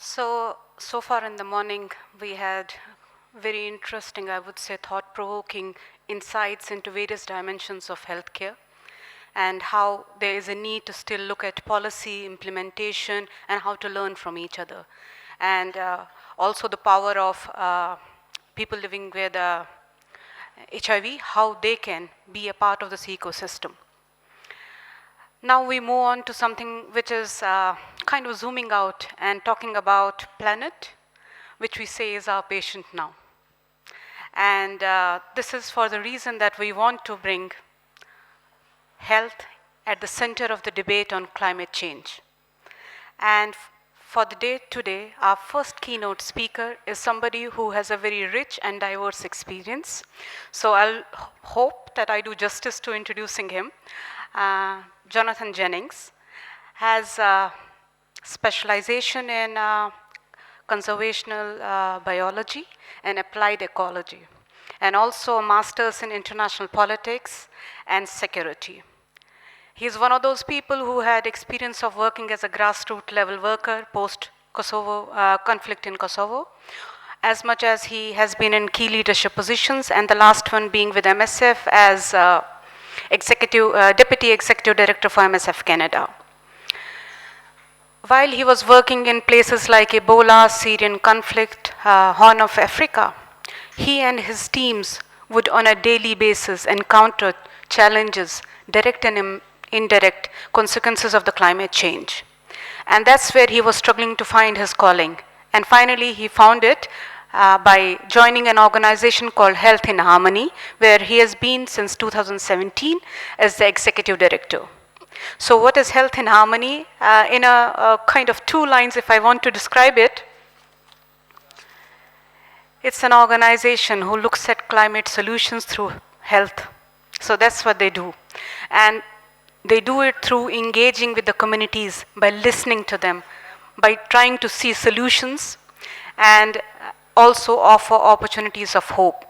So far in the morning, we had very interesting, I would say, thought-provoking insights into various dimensions of healthcare and how there is a need to still look at policy implementation and how to learn from each other. And also the power of people living with HIV, how they can be a part of this ecosystem. Now we move on to something which is kind of zooming out and talking about planet, which we say is our patient now. And this is for the reason that we want to bring health at the center of the debate on climate change. And for the day today, our first keynote speaker is somebody who has a very rich and diverse experience. So I'll hope that I do justice to introducing him. Jonathan Jennings has a specialization in conservational biology and applied ecology, and also a master's in international politics and security. He's one of those people who had experience of working as a grassroots level worker post-Kosovo conflict in Kosovo, as much as he has been in key leadership positions, and the last one being with MSF as Deputy Executive Director for MSF Canada. While he was working in places like Ebola, Syrian conflict, Horn of Africa, he and his teams would on a daily basis encounter challenges, direct and indirect consequences of the climate change. And that's where he was struggling to find his calling. And finally, he found it by joining an organization called Health in Harmony, where he has been since 2017 as the executive director. So what is Health in Harmony? In a kind of two lines, if I want to describe it, it's an organization who looks at climate solutions through health. So that's what they do. And they do it through engaging with the communities, by listening to them, by trying to see solutions, and also offer opportunities of hope.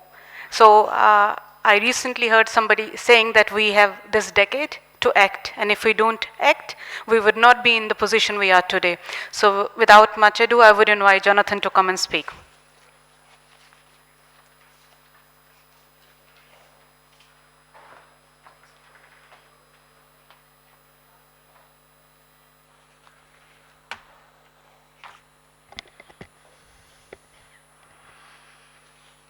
So I recently heard somebody saying that we have this decade to act, and if we don't act, we would not be in the position we are today. So without much ado, I would invite Jonathan to come and speak.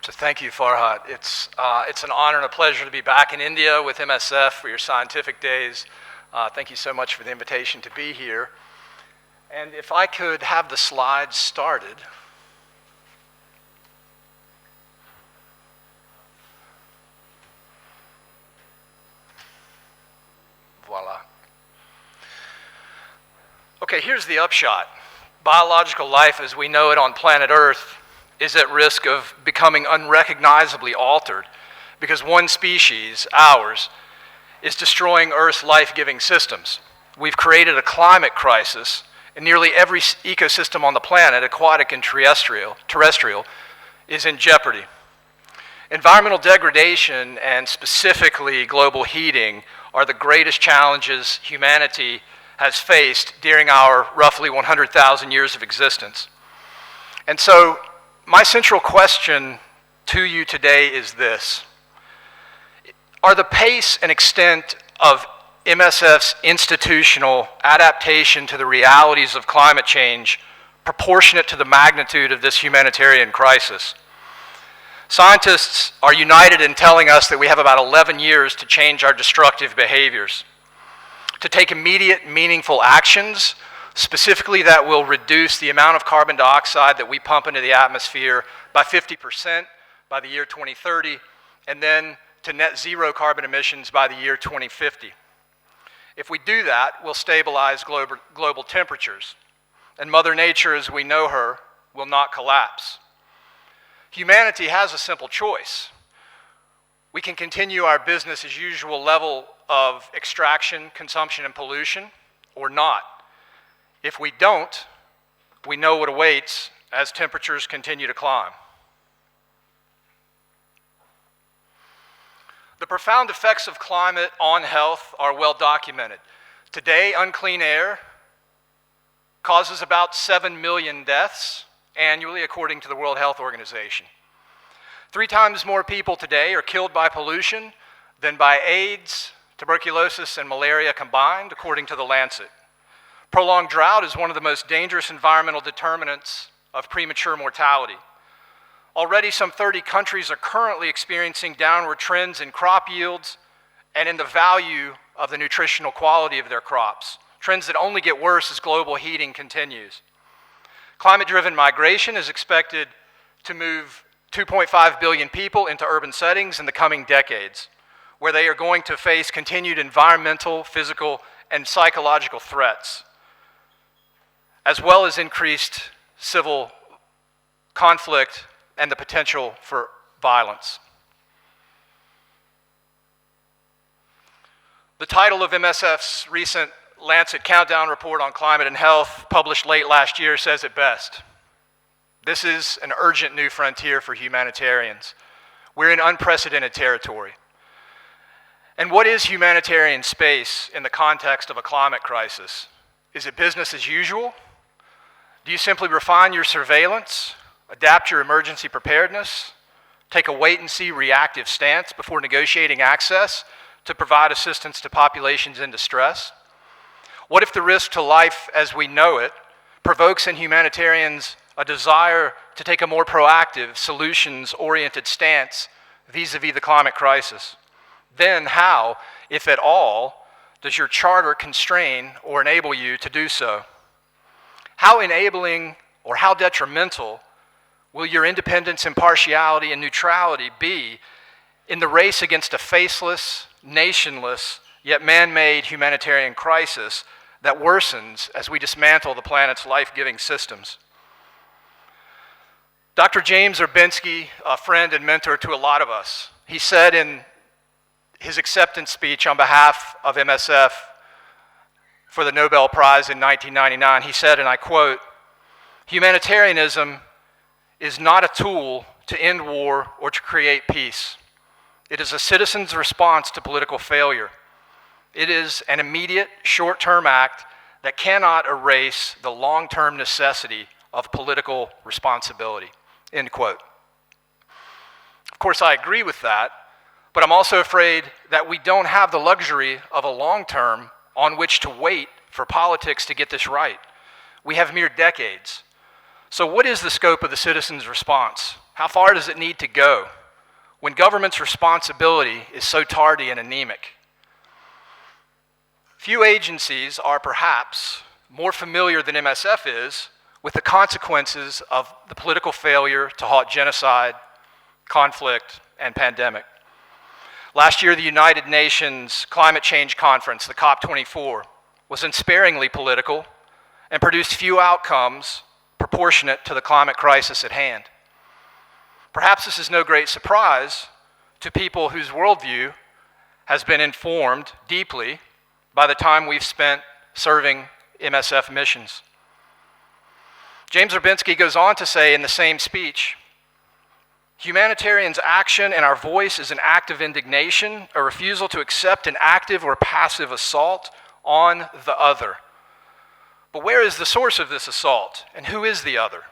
So thank you, Farhad. It's an honor and a pleasure to be back in India with MSF for your scientific days. Thank you so much for the invitation to be here. And if I could have the slides started. Voila. Okay, here's the upshot. Biological life as we know it on planet Earth is at risk of becoming unrecognizably altered because one species, ours, is destroying Earth's life-giving systems. We've created a climate crisis, and nearly every ecosystem on the planet, aquatic and terrestrial, is in jeopardy. Environmental degradation, and specifically global heating, are the greatest challenges humanity has faced during our roughly 100,000 years of existence. And so, my central question to you today is this. Are the pace and extent of MSF's institutional adaptation to the realities of climate change proportionate to the magnitude of this humanitarian crisis? Scientists are united in telling us that we have about 11 years to change our destructive behaviors, to take immediate, meaningful actions, specifically that will reduce the amount of carbon dioxide that we pump into the atmosphere by 50% by the year 2030, and then to net zero carbon emissions by the year 2050. If we do that, we'll stabilize global temperatures, and Mother Nature, as we know her, will not collapse. Humanity has a simple choice. We can continue our business as usual level of extraction, consumption, and pollution, or not. If we don't, we know what awaits as temperatures continue to climb. The profound effects of climate on health are well documented. Today, unclean air causes about 7 million deaths annually, according to the World Health Organization. 3 times more people today are killed by pollution than by AIDS, tuberculosis, and malaria combined, according to The Lancet. Prolonged drought is one of the most dangerous environmental determinants of premature mortality. Already, some 30 countries are currently experiencing downward trends in crop yields and in the value of the nutritional quality of their crops, trends that only get worse as global heating continues. Climate-driven migration is expected to move 2.5 billion people into urban settings in the coming decades, where they are going to face continued environmental, physical, and psychological threats, as well as increased civil conflict and the potential for violence. The title of MSF's recent Lancet Countdown Report on Climate and Health, published late last year, says it best. This is an urgent new frontier for humanitarians. We're in unprecedented territory. And what is humanitarian space in the context of a climate crisis? Is it business as usual? Do you simply refine your surveillance, adapt your emergency preparedness, take a wait-and-see reactive stance before negotiating access to provide assistance to populations in distress? What if the risk to life as we know it provokes in humanitarians a desire to take a more proactive, solutions-oriented stance vis-a-vis the climate crisis? Then how, if at all, does your charter constrain or enable you to do so? How enabling or how detrimental will your independence, impartiality, and neutrality be in the race against a faceless, nationless, yet man-made humanitarian crisis that worsens as we dismantle the planet's life-giving systems? Dr. James Urbinsky, a friend and mentor to a lot of us, he said in his acceptance speech on behalf of MSF for the Nobel Prize in 1999, he said, and I quote, "Humanitarianism is not a tool to end war or to create peace. It is a citizen's response to political failure. It is an immediate, short-term act that cannot erase the long-term necessity of political responsibility," end quote. Of course, I agree with that, but I'm also afraid that we don't have the luxury of a long term on which to wait for politics to get this right. We have mere decades. So what is the scope of the citizens' response? How far does it need to go when government's responsibility is so tardy and anemic? Few agencies are perhaps more familiar than MSF is with the consequences of the political failure to halt genocide, conflict, and pandemic. Last year, the United Nations Climate Change Conference, the COP24, was unsparingly political and produced few outcomes proportionate to the climate crisis at hand. Perhaps this is no great surprise to people whose worldview has been informed deeply by the time we've spent serving MSF missions. James Urbinsky goes on to say in the same speech, "Humanitarians' action and our voice is an act of indignation, a refusal to accept an active or passive assault on the other." But where is the source of this assault, and who is the other?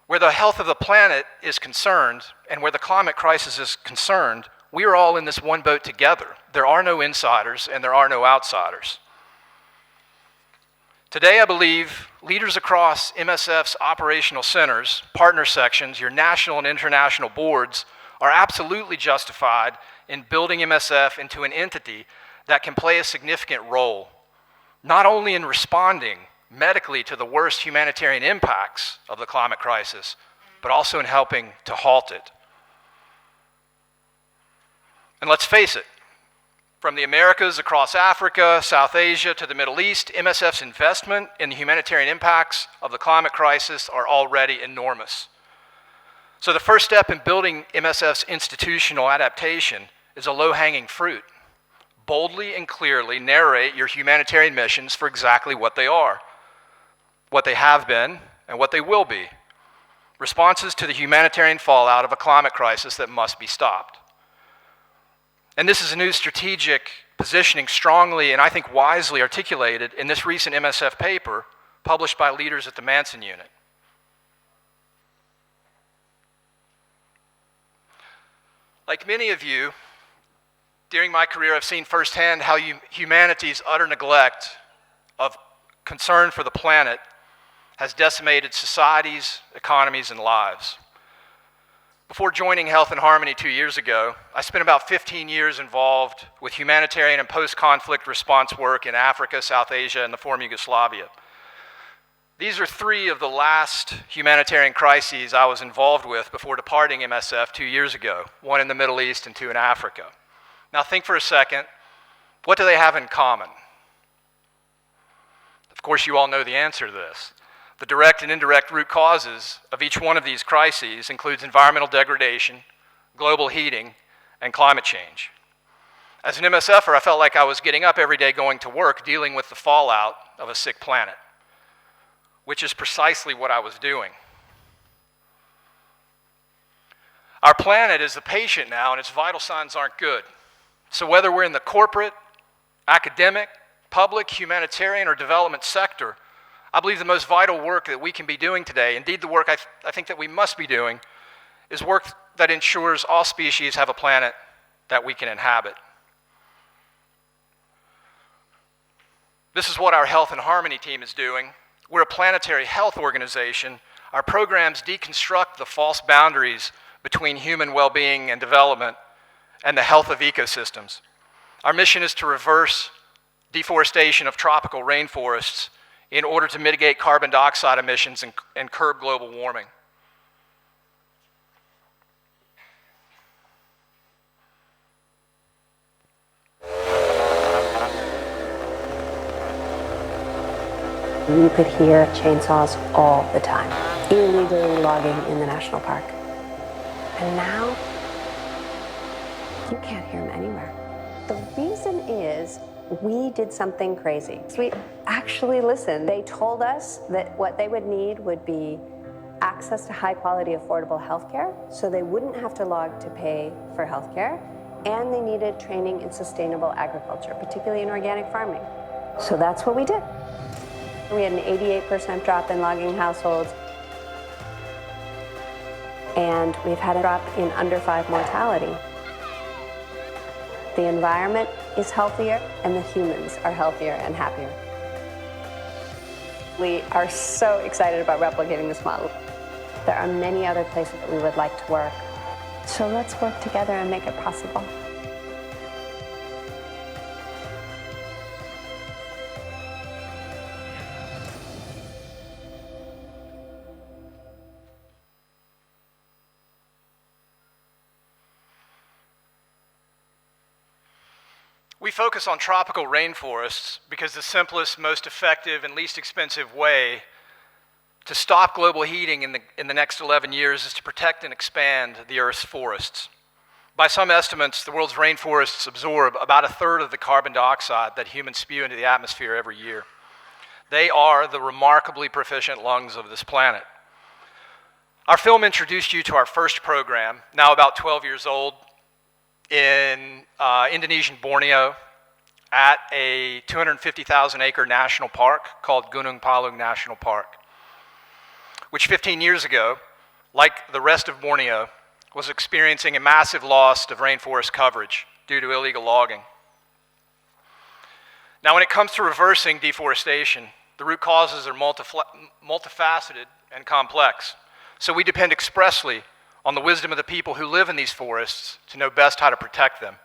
Where the health of the planet is concerned, and where the climate crisis is concerned, we are all in this one boat together. There are no insiders, and there are no outsiders. Today, I believe leaders across MSF's operational centers, partner sections, your national and international boards are absolutely justified in building MSF into an entity that can play a significant role, not only in responding medically to the worst humanitarian impacts of the climate crisis, but also in helping to halt it. And let's face it, from the Americas across Africa, South Asia to the Middle East, MSF's investment in the humanitarian impacts of the climate crisis are already enormous. So the first step in building MSF's institutional adaptation is a low-hanging fruit. Boldly and clearly narrate your humanitarian missions for exactly what they are, what they have been, and what they will be. Responses to the humanitarian fallout of a climate crisis that must be stopped. And this is a new strategic positioning strongly and I think wisely articulated in this recent MSF paper published by leaders at the Manson Unit. Like many of you, during my career, I've seen firsthand how humanity's utter neglect of concern for the planet has decimated societies, economies, and lives. Before joining Health and Harmony 2 years ago, I spent about 15 years involved with humanitarian and post-conflict response work in Africa, South Asia, and the former Yugoslavia. These are 3 of the last humanitarian crises I was involved with before departing MSF 2 years ago, 1 in the Middle East and 2 in Africa. Now think for a second, what do they have in common? Of course, you all know the answer to this. The direct and indirect root causes of each one of these crises includes environmental degradation, global heating, and climate change. As an MSFer, I felt like I was getting up every day going to work dealing with the fallout of a sick planet, which is precisely what I was doing. Our planet is the patient now, and its vital signs aren't good. So whether we're in the corporate, academic, public, humanitarian, or development sector, I believe the most vital work that we can be doing today, indeed the work I think that we must be doing, is work that ensures all species have a planet that we can inhabit. This is what our Health and Harmony team is doing. We're a planetary health organization. Our programs deconstruct the false boundaries between human well-being and development and the health of ecosystems. Our mission is to reverse deforestation of tropical rainforests in order to mitigate carbon dioxide emissions and curb global warming. You could hear chainsaws all the time, illegally logging in the national park. And now, you can't hear them anywhere. The reason is we did something crazy. We actually listened. They told us that what they would need would be access to high quality, affordable healthcare, so they wouldn't have to log to pay for healthcare, and they needed training in sustainable agriculture, particularly in organic farming. So that's what we did. We had an 88% drop in logging households, and we've had a drop in under 5 mortality. The environment is healthier, and the humans are healthier and happier. We are so excited about replicating this model. There are many other places that we would like to work. So let's work together and make it possible. We focus on tropical rainforests because the simplest, most effective, and least expensive way to stop global heating in the next 11 years is to protect and expand the Earth's forests. By some estimates, the world's rainforests absorb about 1/3 of the carbon dioxide that humans spew into the atmosphere every year. They are the remarkably proficient lungs of this planet. Our film introduced you to our first program, now about 12 years old, in Indonesian Borneo at a 250,000-acre national park called Gunung Palung National Park, which 15 years ago, like the rest of Borneo, was experiencing a massive loss of rainforest coverage due to illegal logging. Now, when it comes to reversing deforestation, the root causes are multifaceted and complex, so we depend expressly on the wisdom of the people who live in these forests to know best how to protect them.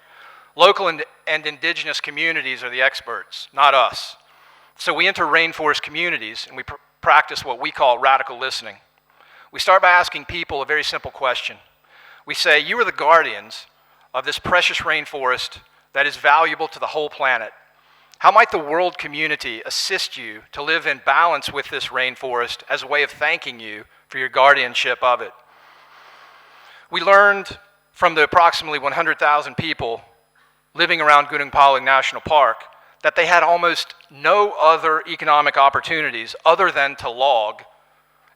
Local and indigenous communities are the experts, not us. So we enter rainforest communities and we practice what we call radical listening. We start by asking people a very simple question. We say, you are the guardians of this precious rainforest that is valuable to the whole planet. How might the world community assist you to live in balance with this rainforest as a way of thanking you for your guardianship of it? We learned from the approximately 100,000 people living around Gunung Palung National Park that they had almost no other economic opportunities other than to log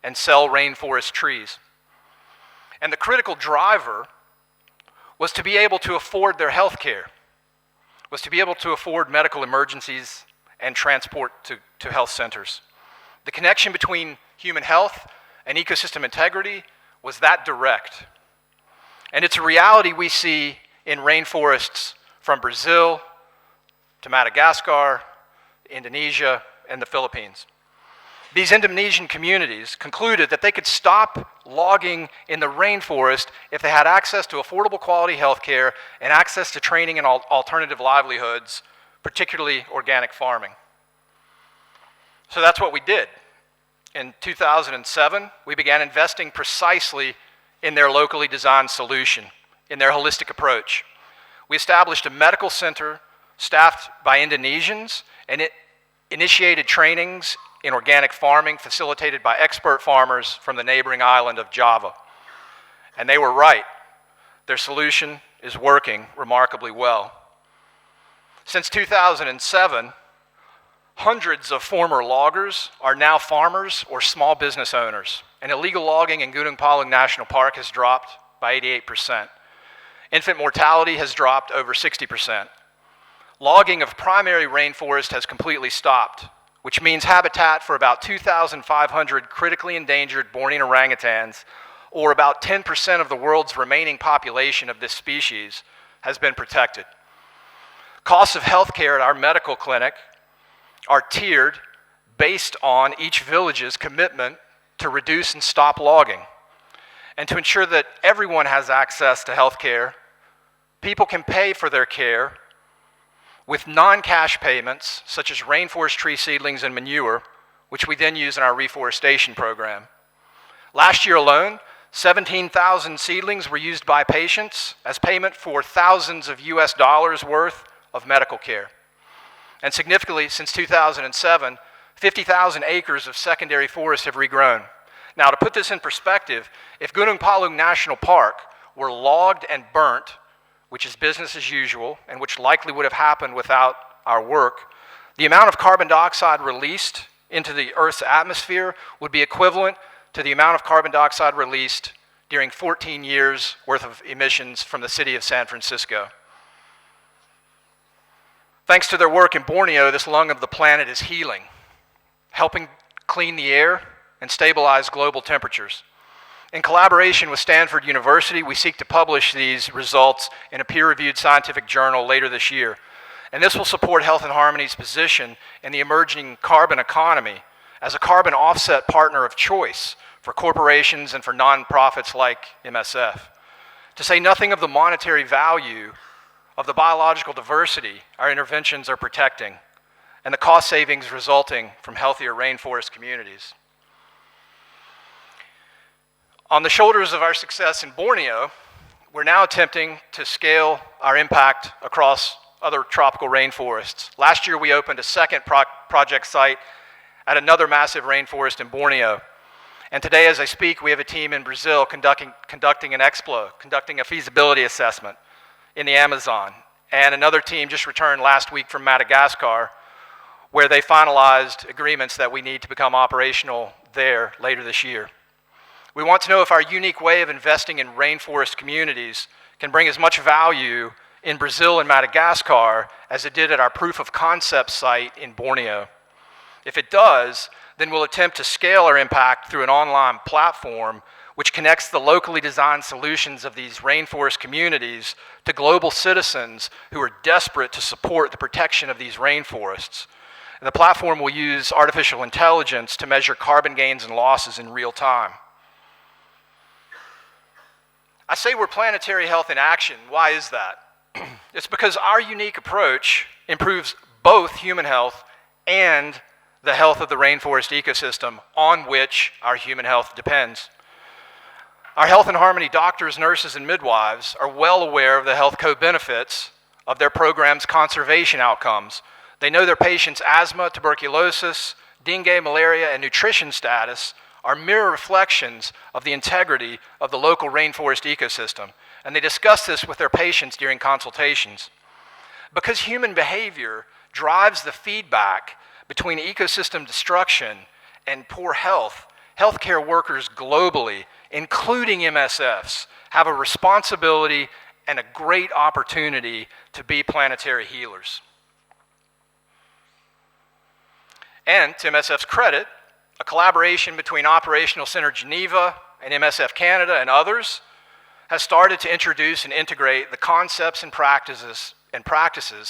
and sell rainforest trees. And the critical driver was to be able to afford their health care, was to be able to afford medical emergencies and transport to health centers. The connection between human health and ecosystem integrity was that direct. And it's a reality we see in rainforests from Brazil to Madagascar, Indonesia, and the Philippines. These Indonesian communities concluded that they could stop logging in the rainforest if they had access to affordable quality health care and access to training and alternative livelihoods, particularly organic farming. So that's what we did. In 2007, we began investing precisely in their locally designed solution, in their holistic approach. We established a medical center staffed by Indonesians, and it initiated trainings in organic farming facilitated by expert farmers from the neighboring island of Java. And they were right. Their solution is working remarkably well. Since 2007, hundreds of former loggers are now farmers or small business owners, and illegal logging in Gunung Palung National Park has dropped by 88%. Infant mortality has dropped over 60%. Logging of primary rainforest has completely stopped, which means habitat for about 2,500 critically endangered Bornean orangutans, or about 10% of the world's remaining population of this species, has been protected. Costs of health care at our medical clinic are tiered based on each village's commitment to reduce and stop logging. And to ensure that everyone has access to health care, people can pay for their care with non-cash payments, such as rainforest tree seedlings and manure, which we then use in our reforestation program. Last year alone, 17,000 seedlings were used by patients as payment for thousands of US dollars worth of medical care. And significantly, since 2007, 50,000 acres of secondary forest have regrown. Now, to put this in perspective, if Gunung Palung National Park were logged and burnt, which is business as usual, and which likely would have happened without our work, the amount of carbon dioxide released into the Earth's atmosphere would be equivalent to the amount of carbon dioxide released during 14 years worth of emissions from the city of San Francisco. Thanks to their work in Borneo, this lung of the planet is healing, helping clean the air and stabilize global temperatures. In collaboration with Stanford University, we seek to publish these results in a peer-reviewed scientific journal later this year. And this will support Health and Harmony's position in the emerging carbon economy as a carbon offset partner of choice for corporations and for nonprofits like MSF. To say nothing of the monetary value of the biological diversity our interventions are protecting and the cost savings resulting from healthier rainforest communities. On the shoulders of our success in Borneo, we're now attempting to scale our impact across other tropical rainforests. Last year, we opened a second project site at another massive rainforest in Borneo. And today, as I speak, we have a team in Brazil conducting an explo, conducting a feasibility assessment in the Amazon. And another team just returned last week from Madagascar, where they finalized agreements that we need to become operational there later this year. We want to know if our unique way of investing in rainforest communities can bring as much value in Brazil and Madagascar as it did at our proof of concept site in Borneo. If it does, then we'll attempt to scale our impact through an online platform which connects the locally designed solutions of these rainforest communities to global citizens who are desperate to support the protection of these rainforests. And the platform will use artificial intelligence to measure carbon gains and losses in real time. I say we're planetary health in action. Why is that? It's because our unique approach improves both human health and the health of the rainforest ecosystem on which our human health depends. Our Health and Harmony doctors, nurses, and midwives are well aware of the health co-benefits of their program's conservation outcomes. They know their patients' asthma, tuberculosis, dengue, malaria, and nutrition status are mirror reflections of the integrity of the local rainforest ecosystem, and they discuss this with their patients during consultations. Because human behavior drives the feedback between ecosystem destruction and poor health, healthcare workers globally, including MSFs, have a responsibility and a great opportunity to be planetary healers. And to MSF's credit, A collaboration between Operational Center Geneva and MSF Canada and others has started to introduce and integrate the concepts and practices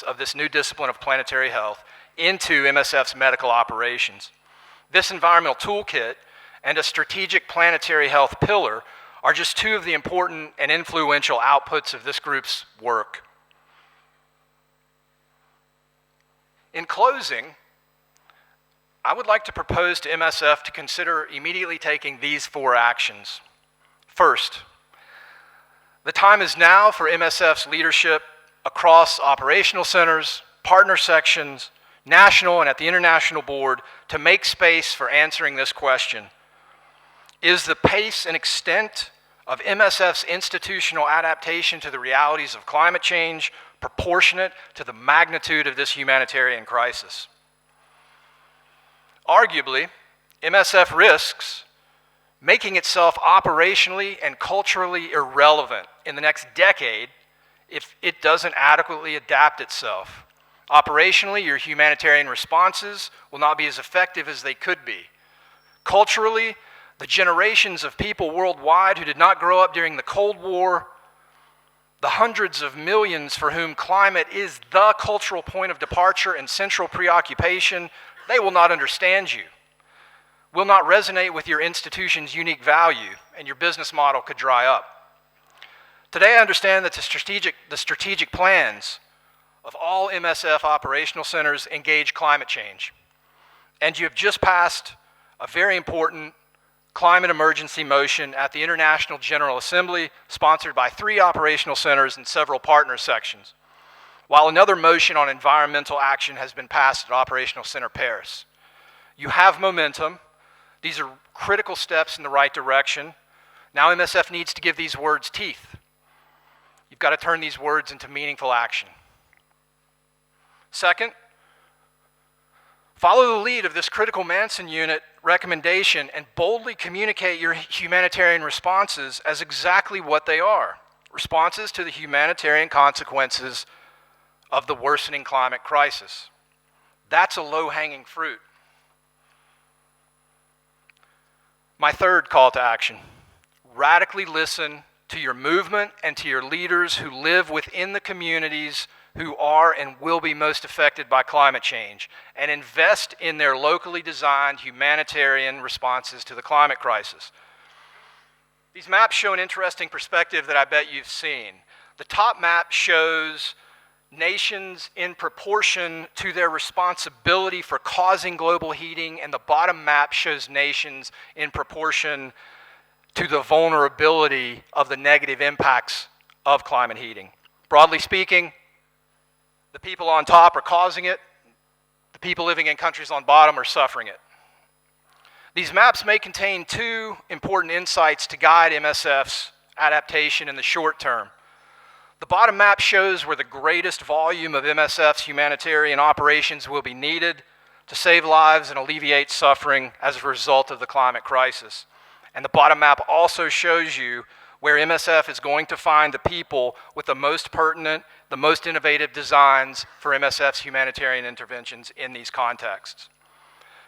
of this new discipline of planetary health into MSF's medical operations. This environmental toolkit and a strategic planetary health pillar are just two of the important and influential outputs of this group's work. In closing, I would like to propose to MSF to consider immediately taking these 4 actions. First, the time is now for MSF's leadership across operational centers, partner sections, national and at the international board to make space for answering this question. Is the pace and extent of MSF's institutional adaptation to the realities of climate change proportionate to the magnitude of this humanitarian crisis? Arguably, MSF risks making itself operationally and culturally irrelevant in the next decade if it doesn't adequately adapt itself. Operationally, your humanitarian responses will not be as effective as they could be. Culturally, the generations of people worldwide who did not grow up during the Cold War, the hundreds of millions for whom climate is the cultural point of departure and central preoccupation, they will not understand you, will not resonate with your institution's unique value, and your business model could dry up. Today, I understand that the strategic plans of all MSF operational centers engage climate change, and you have just passed a very important climate emergency motion at the International General Assembly, sponsored by 3 operational centers and several partner sections, while another motion on environmental action has been passed at Operational Center Paris. You have momentum. These are critical steps in the right direction. Now MSF needs to give these words teeth. You've got to turn these words into meaningful action. Second, follow the lead of this critical Manson Unit recommendation and boldly communicate your humanitarian responses as exactly what they are: responses to the humanitarian consequences of the worsening climate crisis. That's a low-hanging fruit. My third call to action: radically listen to your movement and to your leaders who live within the communities who are and will be most affected by climate change, and invest in their locally designed humanitarian responses to the climate crisis. These maps show an interesting perspective that I bet you've seen. The top map shows nations in proportion to their responsibility for causing global heating, and the bottom map shows nations in proportion to the vulnerability of the negative impacts of climate heating. Broadly speaking, the people on top are causing it. The people living in countries on bottom are suffering it. These maps may contain 2 important insights to guide MSF's adaptation in the short term. The bottom map shows where the greatest volume of MSF's humanitarian operations will be needed to save lives and alleviate suffering as a result of the climate crisis. And the bottom map also shows you where MSF is going to find the people with the most pertinent, the most innovative designs for MSF's humanitarian interventions in these contexts.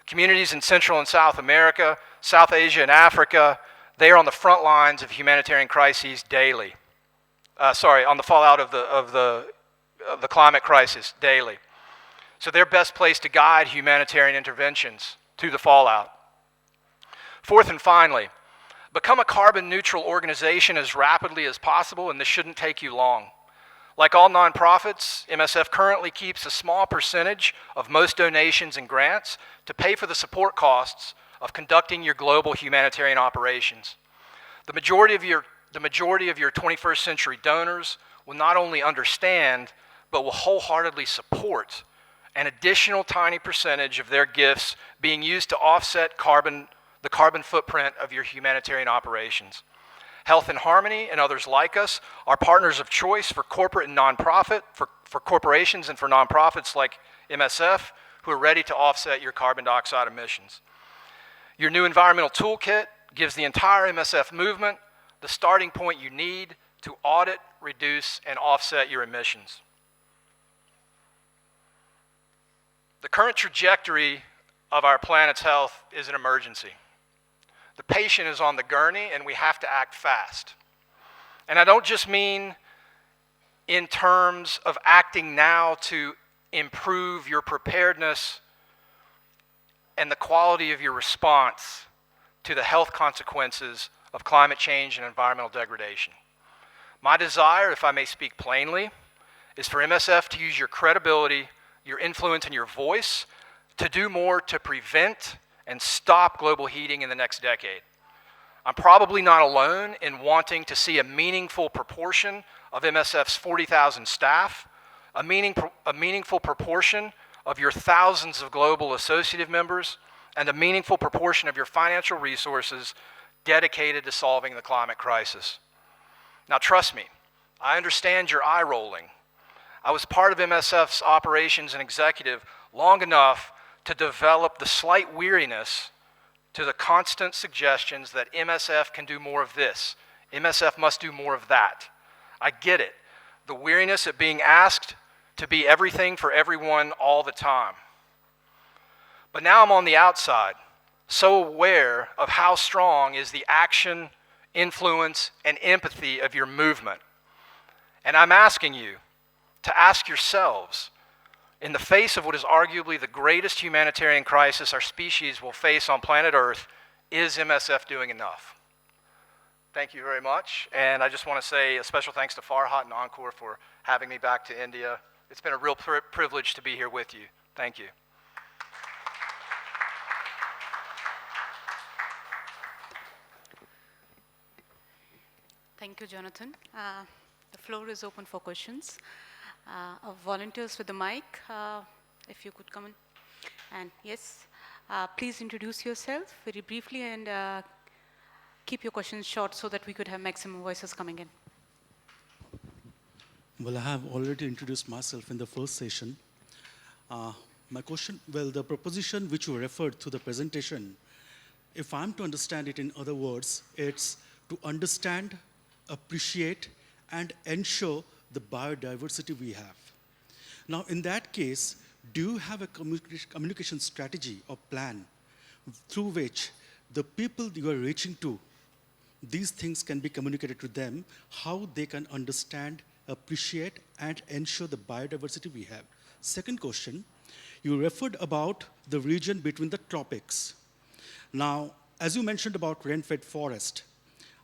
Communities in Central and South America, South Asia, and Africa, they are on the front lines of humanitarian crises daily. On the fallout of the climate crisis daily. So they're best placed to guide humanitarian interventions to the fallout. Fourth and finally, become a carbon neutral organization as rapidly as possible, and this shouldn't take you long. Like all nonprofits, MSF currently keeps a small percentage of most donations and grants to pay for the support costs of conducting your global humanitarian operations. The majority of your 21st century donors will not only understand, but will wholeheartedly support an additional tiny percentage of their gifts being used to offset the carbon footprint of your humanitarian operations. Health and Harmony and others like us are partners of choice for corporate and nonprofit, for corporations and for nonprofits like MSF, who are ready to offset your carbon dioxide emissions. Your new environmental toolkit gives the entire MSF movement the starting point you need to audit, reduce, and offset your emissions. The current trajectory of our planet's health is an emergency. The patient is on the gurney, and we have to act fast. And I don't just mean in terms of acting now to improve your preparedness and the quality of your response to the health consequences of climate change and environmental degradation. My desire, if I may speak plainly, is for MSF to use your credibility, your influence, and your voice to do more to prevent and stop global heating in the next decade. I'm probably not alone in wanting to see a meaningful proportion of MSF's 40,000 staff, a meaningful proportion of your thousands of global associative members, and a meaningful proportion of your financial resources dedicated to solving the climate crisis. Now trust me, I understand your eye rolling. I was part of MSF's operations and executive long enough to develop the slight weariness to the constant suggestions that MSF can do more of this, MSF must do more of that. I get it, the weariness at being asked to be everything for everyone all the time. But now I'm on the outside, so aware of how strong is the action, influence, and empathy of your movement. And I'm asking you to ask yourselves, in the face of what is arguably the greatest humanitarian crisis our species will face on planet Earth, is MSF doing enough? Thank you very much, and I just want to say a special thanks to Farhat and Encore for having me back to India. It's been a real privilege to be here with you. Thank you. Thank you, Jonathan. The floor is open for questions. Volunteers with the mic, if you could come in. And yes, please introduce yourself very briefly and keep your questions short so that we could have maximum voices coming in. Well, I have already introduced myself in the first session. My question, well, the proposition which you referred to the presentation, if I'm to understand it in other words, it's to understand, appreciate, and ensure the biodiversity we have. Now, in that case, do you have a communication strategy or plan through which the people you are reaching to, these things can be communicated to them, how they can understand, appreciate, and ensure the biodiversity we have? Second question, you referred about the region between the tropics. Now, as you mentioned about rainfed forest,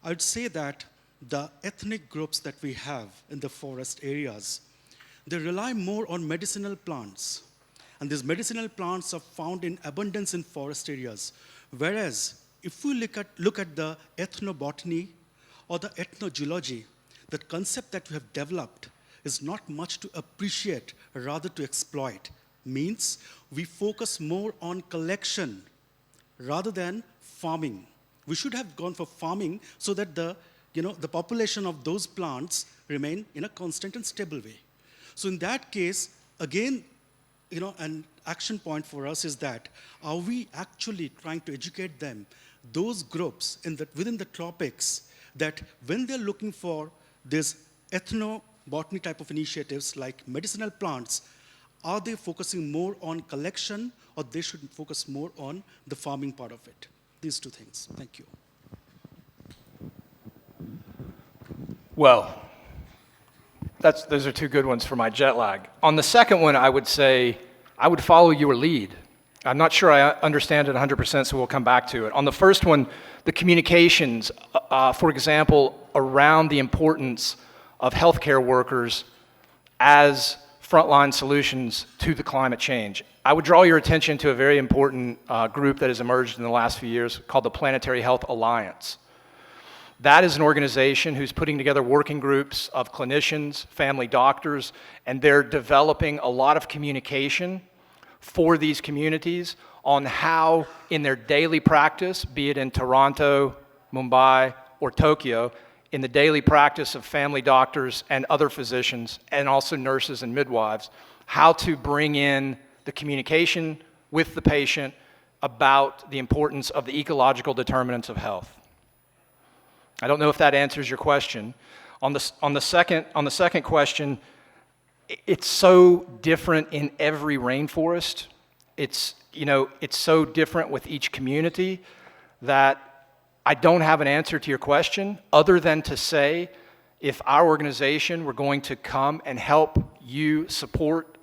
I would say that the ethnic groups that we have in the forest areas, they rely more on medicinal plants. And these medicinal plants are found in abundance in forest areas. Whereas, if we look at the ethnobotany or the ethnogeology, the concept that we have developed is not much to appreciate, rather to exploit. Means we focus more on collection rather than farming. We should have gone for farming so that the population of those plants remain in a constant and stable way. So in that case, again, an action point for us is that, are we actually trying to educate them, those groups within the tropics, that when they're looking for this ethnobotany type of initiatives like medicinal plants, are they focusing more on collection, or they should focus more on the farming part of it? These two things. Thank you. Well, those are two good ones for my jet lag. On the second one, I would say I would follow your lead. I'm not sure I understand it 100%, so we'll come back to it. On the first one, the communications, for example, around the importance of healthcare workers as frontline solutions to the climate change. I would draw your attention to a very important group that has emerged in the last few years called the Planetary Health Alliance. That is an organization who's putting together working groups of clinicians, family doctors, and they're developing a lot of communication for these communities on how, in their daily practice, be it in Toronto, Mumbai, or Tokyo, in the daily practice of family doctors and other physicians, and also nurses and midwives, how to bring in the communication with the patient about the importance of the ecological determinants of health. I don't know if that answers your question. On the second question, it's so different in every rainforest. it's so different with each community that I don't have an answer to your question other than to say, if our organization were going to come and help you support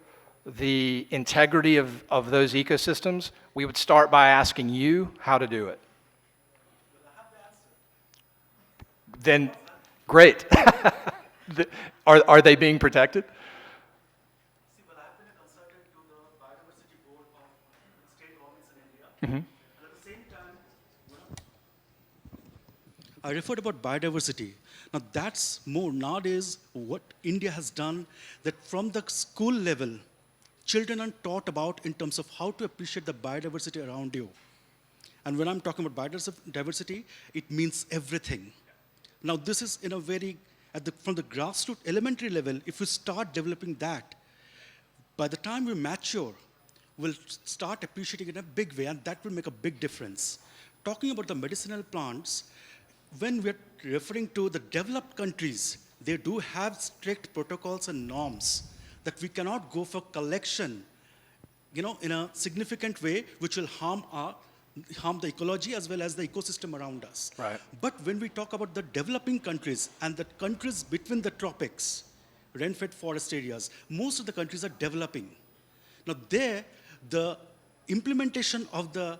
the integrity of those ecosystems, we would start by asking you how to do it. Then, great. Are they being protected? See, well, I've been a consultant to the biodiversity board of state governments in India. And at the same time, I referred about biodiversity. Now that's more nowadays what India has done, that from the school level, children are taught about in terms of how to appreciate the biodiversity around you. And when I'm talking about biodiversity, it means everything. Now this is in a very, from the grassroots elementary level, if we start developing that, by the time we mature, we'll start appreciating it in a big way, and that will make a big difference. Talking about the medicinal plants, when we're referring to the developed countries, they do have strict protocols and norms that we cannot go for collection, in a significant way, which will harm the ecology as well as the ecosystem around us. Right. But when we talk about the developing countries and the countries between the tropics, rainfed forest areas, most of the countries are developing. Now there, the implementation of the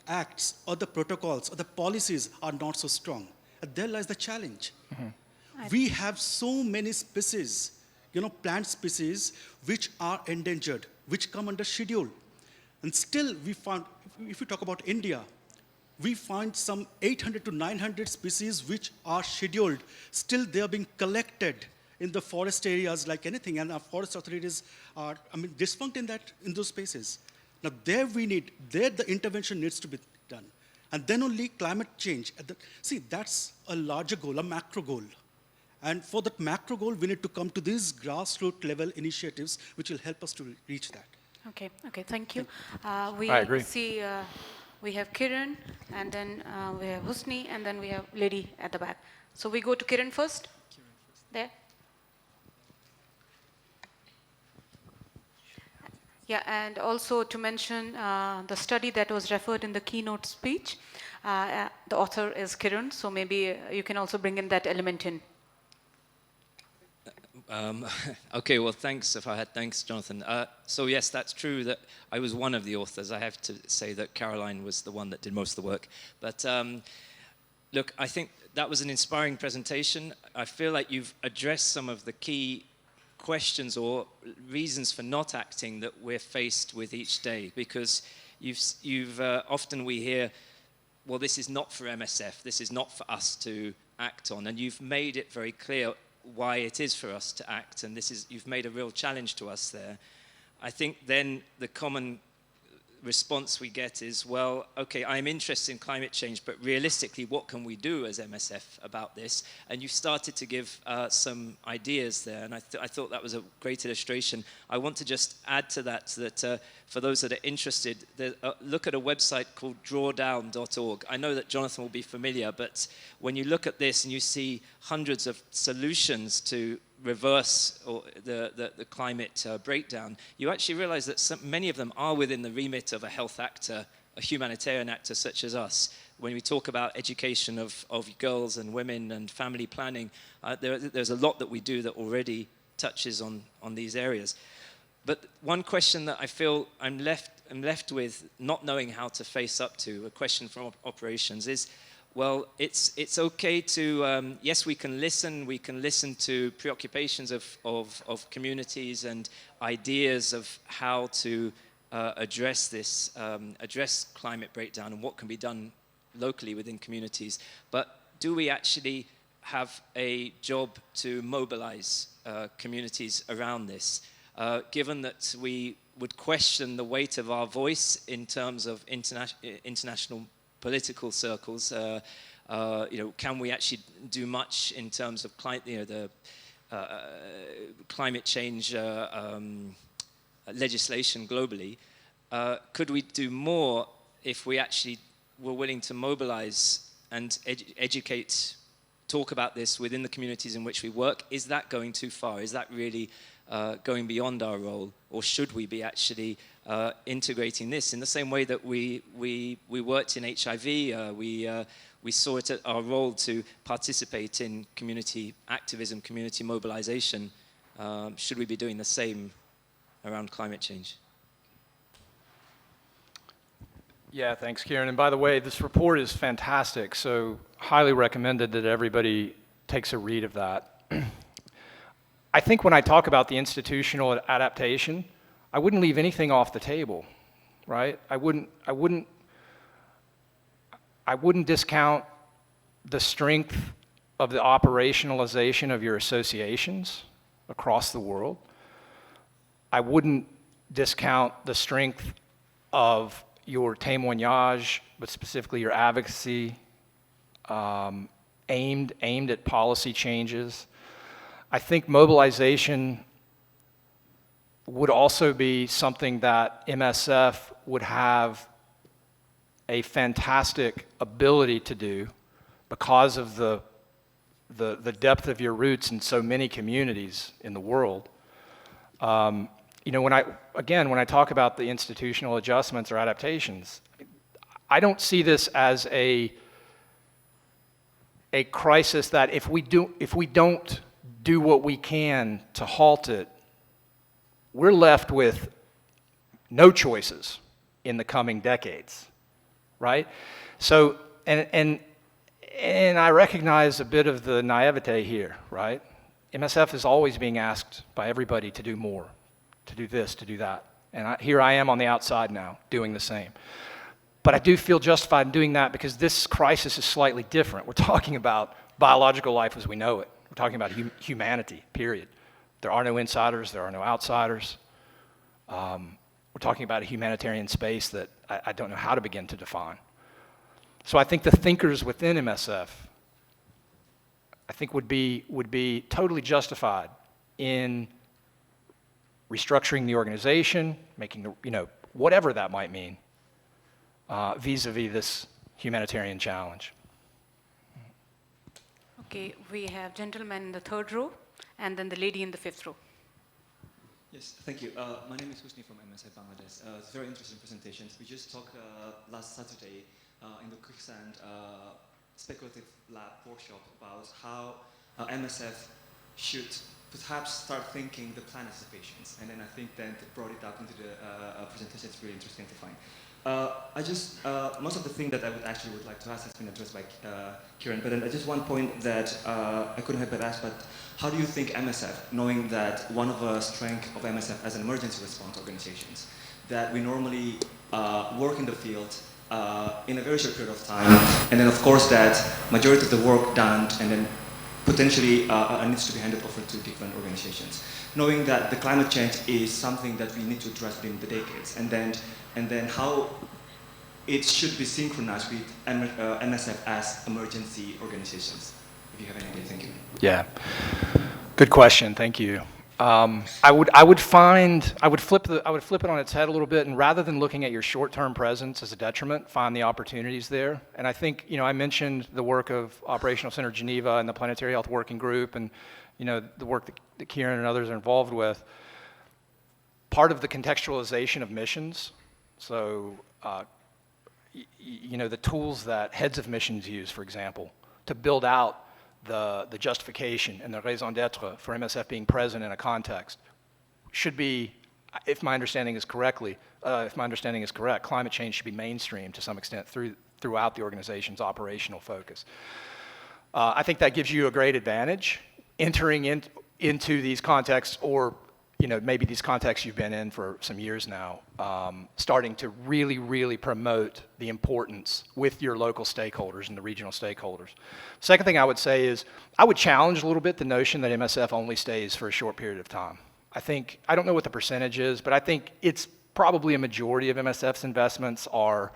acts or the protocols or the policies are not so strong. And there lies the challenge. We have so many species, plant species, which are endangered, which come under schedule. And still we found, if we talk about India, we find some 800 to 900 species which are scheduled. Still they are being collected in the forest areas like anything, and our forest authorities are, defunct in those spaces. Now there the intervention needs to be done. And then only climate change. See, that's a larger goal, a macro goal. And for that macro goal, we need to come to these grassroots level initiatives which will help us to reach that. Okay, thank you. I agree. See, we have Kiran, and then we have Husni, and then we have lady at the back. So we go to Kiran first. There. Yeah, and also to mention the study that was referred in the keynote speech, the author is Kiran, so maybe you can also bring in that element in. Okay, well, thanks, Fahad. Thanks, Jonathan. So yes, that's true that I was one of the authors. I have to say that Caroline was the one that did most of the work. But look, I think that was an inspiring presentation. I feel like you've addressed some of the key questions or reasons for not acting that we're faced with each day, because often we hear, well, this is not for MSF, this is not for us to act on, and you've made it very clear why it is for us to act, and you've made a real challenge to us there. I think then the common response we get is, well, okay, I'm interested in climate change, but realistically, what can we do as MSF about this? And you started to give some ideas there, and I thought that was a great illustration. I want to just add to that for those that are interested, look at a website called drawdown.org. I know that Jonathan will be familiar, but when you look at this and you see hundreds of solutions to reverse the climate breakdown, you actually realize that many of them are within the remit of a health actor, a humanitarian actor such as us. When we talk about education of girls and women and family planning, there's a lot that we do that already touches on these areas. But one question that I feel I'm left with not knowing how to face up to, a question from operations, is, well, it's okay to, yes, we can listen to preoccupations of communities and ideas of how to address climate breakdown and what can be done locally within communities. But do we actually have a job to mobilize communities around this? Given that we would question the weight of our voice in terms of international political circles, can we actually do much in terms of climate change legislation globally? Could we do more if we actually were willing to mobilize and educate, talk about this within the communities in which we work? Is that going too far? Is that really going beyond our role? Or should we be actually integrating this in the same way that we worked in HIV. We saw it as our role to participate in community activism, community mobilization. Should we be doing the same around climate change? Yeah, thanks, Kieran. And by the way, this report is fantastic, so highly recommended that everybody takes a read of that. I think when I talk about the institutional adaptation, I wouldn't leave anything off the table, right? I wouldn't discount the strength of the operationalization of your associations across the world. I wouldn't discount the strength of your témoignage, but specifically your advocacy aimed at policy changes. I think mobilization would also be something that MSF would have a fantastic ability to do because of the depth of your roots in so many communities in the world. You know, when I talk about the institutional adjustments or adaptations, I don't see this as a crisis that if we don't do what we can to halt it, we're left with no choices in the coming decades, right? So, and I recognize a bit of the naivete here, right? MSF is always being asked by everybody to do more, to do this, to do that. And here I am on the outside now, doing the same. But I do feel justified in doing that because this crisis is slightly different. We're talking about biological life as we know it. We're talking about humanity, period. There are no insiders, there are no outsiders. We're talking about a humanitarian space that I don't know how to begin to define. So I think the thinkers within MSF, I think would be totally justified in restructuring the organization, making the, you know, whatever that might mean, vis-a-vis this humanitarian challenge. Okay, we have gentleman in the third row, and then the lady in the fifth row. Yes, thank you. My name is Husni from MSF Bangladesh. It's very interesting presentations. We just talked last Saturday in the Quicksand speculative lab workshop about how MSF should perhaps start thinking the planet as patients. And then I think that brought it up into the presentation. It's really interesting to find. Most of the things that I would like to ask has been addressed by Kieran, but then just one point that I couldn't have but asked, but how do you think MSF, knowing that one of the strengths of MSF as an emergency response organizations, that we normally work in the field in a very short period of time, and then of course that majority of the work done and then potentially needs to be handed over to different organizations, knowing that the climate change is something that we need to address within the decades, and then how it should be synchronized with MSF as emergency organizations. If you have any idea, thank you. Yeah, good question. Thank you. I would flip it on its head a little bit, and rather than looking at your short-term presence as a detriment, find the opportunities there. And I think, you know, I mentioned the work of Operational Center Geneva and the Planetary Health Working Group, and you know the work that Kieran and others are involved with. Part of the contextualization of missions. So, you know, the tools that heads of missions use, for example, to build out the justification and the raison d'etre for MSF being present in a context should be, if my understanding is correct, climate change should be mainstreamed to some extent throughout the organization's operational focus. I think that gives you a great advantage entering into these contexts, or you know, maybe these contexts you've been in for some years now, starting to really, really promote the importance with your local stakeholders and the regional stakeholders. Second thing I would say is, I would challenge a little bit the notion that MSF only stays for a short period of time. I don't know what the percentage is, but I think it's probably a majority of MSF's investments are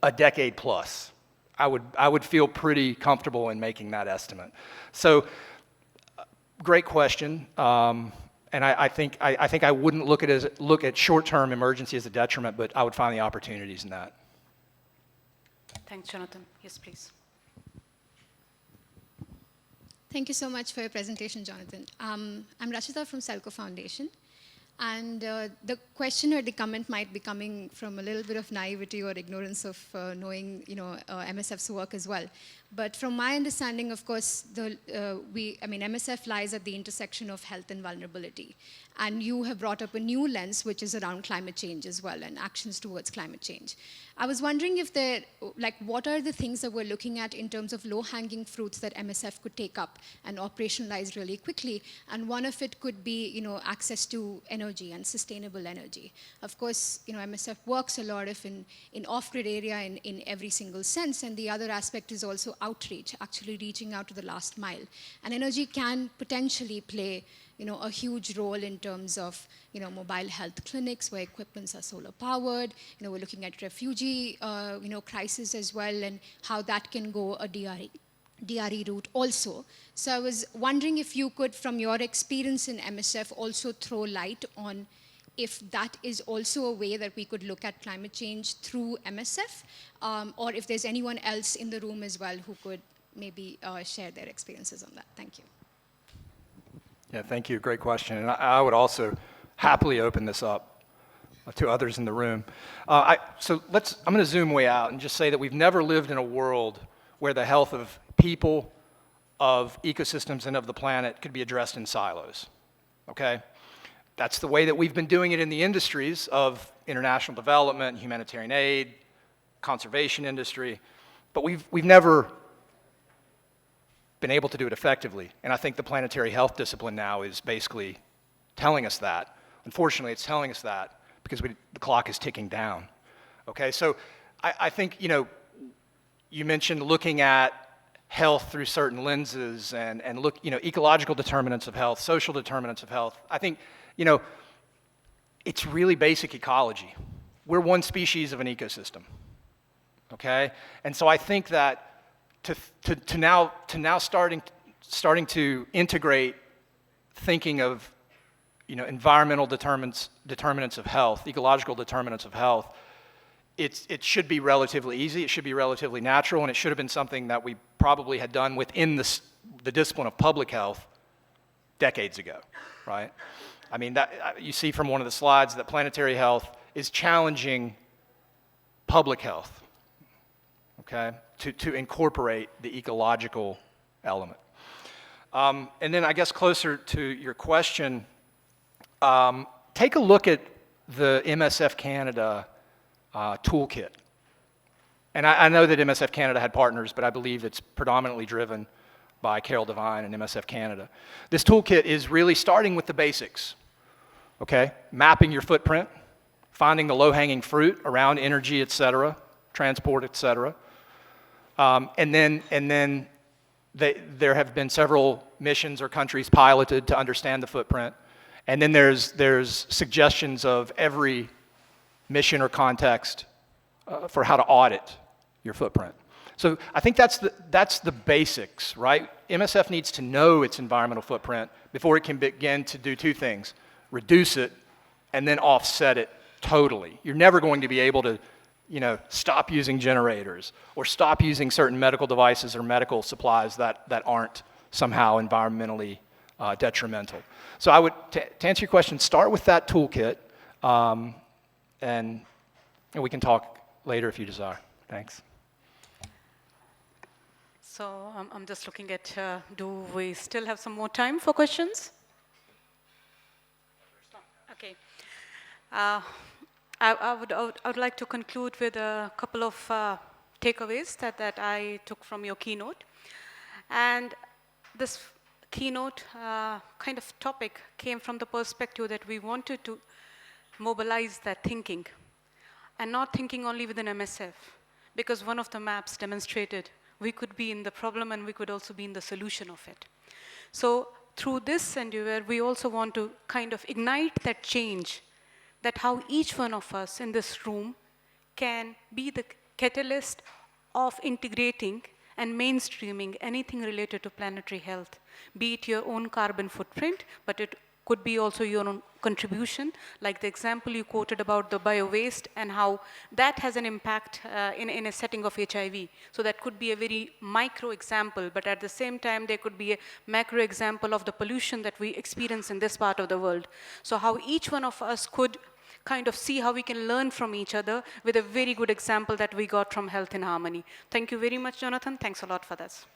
a decade plus. I would feel pretty comfortable in making that estimate. So, great question. And I think I wouldn't look at short-term emergency as a detriment, but I would find the opportunities in that. Thanks, Jonathan. Yes, please. Thank you so much for your presentation, Jonathan. I'm Rachita from Selco Foundation. And the question or the comment might be coming from a little bit of naivety or ignorance of knowing, MSF's work as well. But from my understanding, of course, MSF lies at the intersection of health and vulnerability. And you have brought up a new lens, which is around climate change as well, and actions towards climate change. I was wondering if what are the things that we're looking at in terms of low-hanging fruits that MSF could take up and operationalize really quickly? And one of it could be, access to energy and sustainable energy. Of course, MSF works a lot in off-grid area in every single sense, and the other aspect is also outreach, actually reaching out to the last mile. And energy can potentially play a huge role in terms of, mobile health clinics where equipments are solar powered. We're looking at refugee, crisis as well, and how that can go a DRE route also. So I was wondering if you could, from your experience in MSF, also throw light on if that is also a way that we could look at climate change through MSF, or if there's anyone else in the room as well who could maybe share their experiences on that. Thank you. Yeah, thank you. Great question. And I would also happily open this up to others in the room. I'm going to zoom way out and just say that we've never lived in a world where the health of people, of ecosystems, and of the planet could be addressed in silos, okay? That's the way that we've been doing it in the industries of international development, humanitarian aid, conservation industry, but we've never been able to do it effectively. And I think the planetary health discipline now is basically telling us that. Unfortunately, it's telling us that because the clock is ticking down. Okay, so I think, you mentioned looking at health through certain lenses and look, ecological determinants of health, social determinants of health. I think, it's really basic ecology. We're one species of an ecosystem, okay? And so I think that to now starting to integrate thinking of environmental determinants of health, ecological determinants of health, it should be relatively easy, it should be relatively natural, and it should have been something that we probably had done within the discipline of public health decades ago, right? I mean, you see from one of the slides that planetary health is challenging public health, okay, to incorporate the ecological element. And then I guess closer to your question, take a look at the MSF Canada Toolkit. And I know that MSF Canada had partners, but I believe it's predominantly driven by Carol Devine and MSF Canada. This toolkit is really starting with the basics, okay? Mapping your footprint, finding the low-hanging fruit around energy, et cetera, transport, et cetera. And then there have been several missions or countries piloted to understand the footprint. And then there's suggestions of every mission or context for how to audit your footprint. So I think that's the basics, right? MSF needs to know its environmental footprint before it can begin to do two things: reduce it and then offset it totally. You're never going to be able to stop using generators or stop using certain medical devices or medical supplies that aren't somehow environmentally detrimental. So I would, to answer your question, start with that toolkit, and we can talk later if you desire. Thanks. So I'm just looking at, do we still have some more time for questions? Okay. I would like to conclude with a couple of takeaways that I took from your keynote. And this keynote kind of topic came from the perspective that we wanted to mobilize that thinking, and not thinking only within MSF, because one of the maps demonstrated we could be in the problem and we could also be in the solution of it. So through this endeavor, we also want to kind of ignite that change, that how each one of us in this room can be the catalyst of integrating and mainstreaming anything related to planetary health, be it your own carbon footprint, but it could be also your own contribution, like the example you quoted about the bio-waste and how that has an impact in a setting of HIV. So that could be a very micro example, but at the same time, there could be a macro example of the pollution that we experience in this part of the world. So how each one of us could kind of see how we can learn from each other with a very good example that we got from Health in Harmony. Thank you very much, Jonathan. Thanks a lot for this.